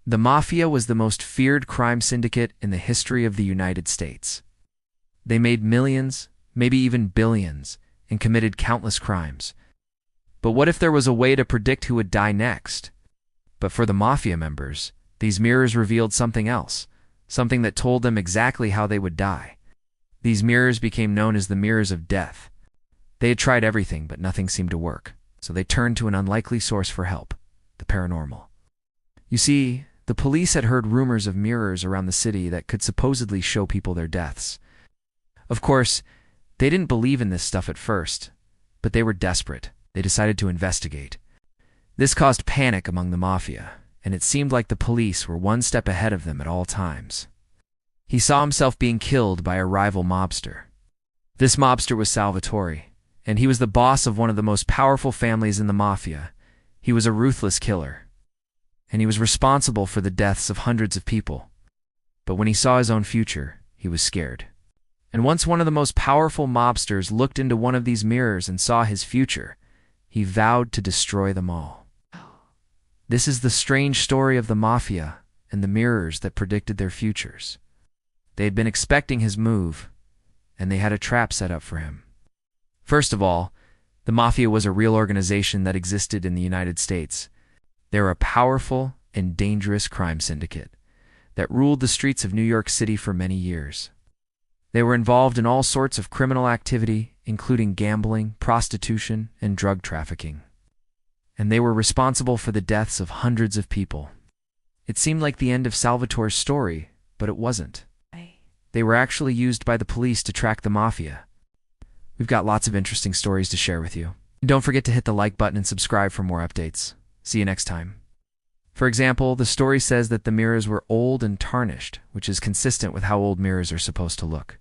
The Mafia was the most feared crime syndicate in the history of the United States. They made millions, maybe even billions, and committed countless crimes. But what if there was a way to predict who would die next? But for the Mafia members, these mirrors revealed something else, something that told them exactly how they would die. These mirrors became known as the mirrors of death. They had tried everything, but nothing seemed to work, so they turned to an unlikely source for help: the paranormal. You see, the police had heard rumors of mirrors around the city that could supposedly show people their deaths. Of course, they didn't believe in this stuff at first, but they were desperate. They decided to investigate. This caused panic among the Mafia, and it seemed like the police were one step ahead of them at all times. He saw himself being killed by a rival mobster. This mobster was Salvatore, and he was the boss of one of the most powerful families in the Mafia. He was a ruthless killer, and he was responsible for the deaths of hundreds of people. But when he saw his own future, he was scared. And once one of the most powerful mobsters looked into one of these mirrors and saw his future, he vowed to destroy them all. This is the strange story of the Mafia and the mirrors that predicted their futures. They had been expecting his move, and they had a trap set up for him. First of all, the Mafia was a real organization that existed in the United States. They were a powerful and dangerous crime syndicate that ruled the streets of New York City for many years. They were involved in all sorts of criminal activity, including gambling, prostitution, and drug trafficking. And they were responsible for the deaths of hundreds of people. It seemed like the end of Salvatore's story, but it wasn't. They were actually used by the police to track the Mafia. We've got lots of interesting stories to share with you. Don't forget to hit the like button and subscribe for more updates. See you next time. For example, the story says that the mirrors were old and tarnished, which is consistent with how old mirrors are supposed to look.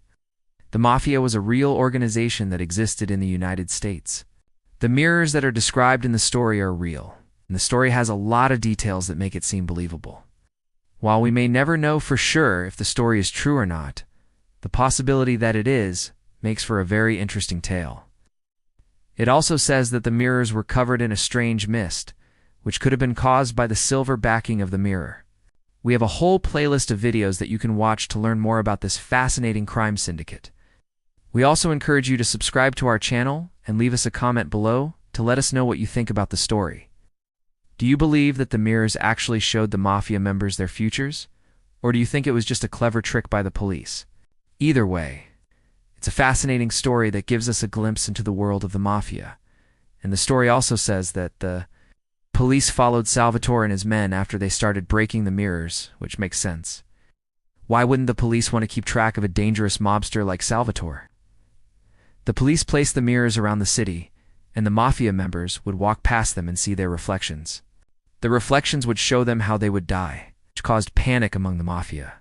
The Mafia was a real organization that existed in the United States. The mirrors that are described in the story are real, and the story has a lot of details that make it seem believable. While we may never know for sure if the story is true or not, the possibility that it is makes for a very interesting tale. It also says that the mirrors were covered in a strange mist, which could have been caused by the silver backing of the mirror. We have a whole playlist of videos that you can watch to learn more about this fascinating crime syndicate. We also encourage you to subscribe to our channel and leave us a comment below to let us know what you think about the story. Do you believe that the mirrors actually showed the Mafia members their futures? Or do you think it was just a clever trick by the police? Either way, it's a fascinating story that gives us a glimpse into the world of the Mafia. And the story also says that the police followed Salvatore and his men after they started breaking the mirrors, which makes sense. Why wouldn't the police want to keep track of a dangerous mobster like Salvatore? The police placed the mirrors around the city, and the Mafia members would walk past them and see their reflections. The reflections would show them how they would die, which caused panic among the Mafia.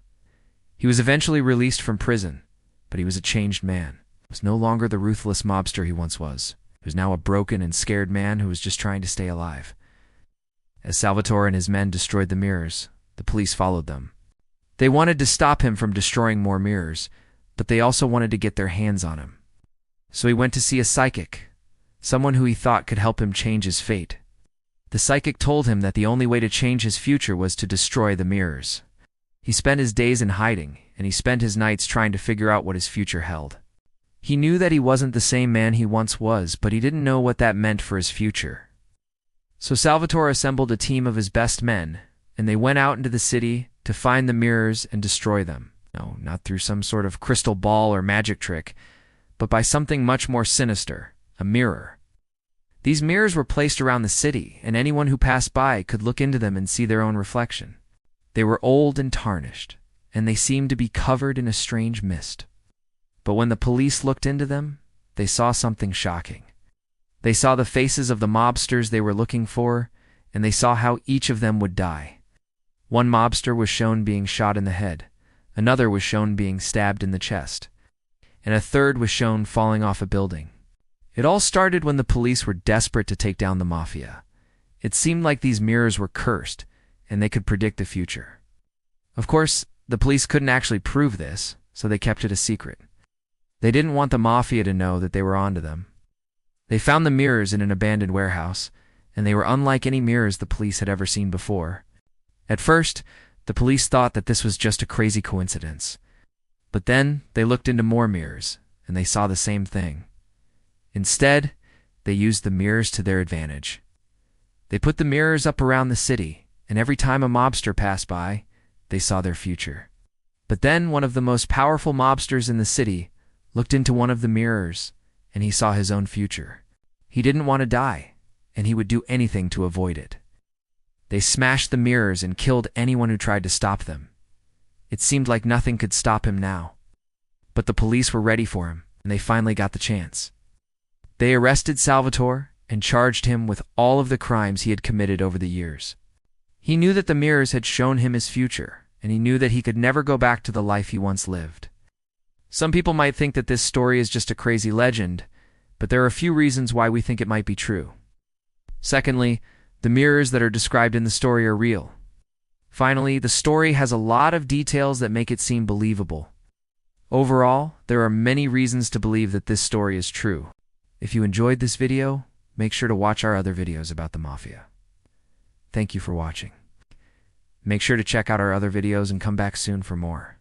He was eventually released from prison, but he was a changed man. He was no longer the ruthless mobster he once was. He was now a broken and scared man who was just trying to stay alive. As Salvatore and his men destroyed the mirrors, the police followed them. They wanted to stop him from destroying more mirrors, but they also wanted to get their hands on him. So he went to see a psychic, someone who he thought could help him change his fate. The psychic told him that the only way to change his future was to destroy the mirrors. He spent his days in hiding, and he spent his nights trying to figure out what his future held. He knew that he wasn't the same man he once was, but he didn't know what that meant for his future. So Salvatore assembled a team of his best men, and they went out into the city to find the mirrors and destroy them. No, not through some sort of crystal ball or magic trick, but by something much more sinister: a mirror. These mirrors were placed around the city, and anyone who passed by could look into them and see their own reflection. They were old and tarnished, and they seemed to be covered in a strange mist. But when the police looked into them, they saw something shocking. They saw the faces of the mobsters they were looking for, and they saw how each of them would die. One mobster was shown being shot in the head, another was shown being stabbed in the chest, and a third was shown falling off a building. It all started when the police were desperate to take down the Mafia. It seemed like these mirrors were cursed, and they could predict the future. Of course, the police couldn't actually prove this, so they kept it a secret. They didn't want the Mafia to know that they were onto them. They found the mirrors in an abandoned warehouse, and they were unlike any mirrors the police had ever seen before. At first, the police thought that this was just a crazy coincidence. But then they looked into more mirrors, and they saw the same thing. Instead, they used the mirrors to their advantage. They put the mirrors up around the city, and every time a mobster passed by, they saw their future. But then one of the most powerful mobsters in the city looked into one of the mirrors, and he saw his own future. He didn't want to die, and he would do anything to avoid it. They smashed the mirrors and killed anyone who tried to stop them. It seemed like nothing could stop him now. But the police were ready for him, and they finally got the chance. They arrested Salvatore and charged him with all of the crimes he had committed over the years. He knew that the mirrors had shown him his future, and he knew that he could never go back to the life he once lived. Some people might think that this story is just a crazy legend, but there are a few reasons why we think it might be true. Secondly, the mirrors that are described in the story are real. Finally, the story has a lot of details that make it seem believable. Overall, there are many reasons to believe that this story is true. If you enjoyed this video, make sure to watch our other videos about the Mafia. Thank you for watching. Make sure to check out our other videos and come back soon for more.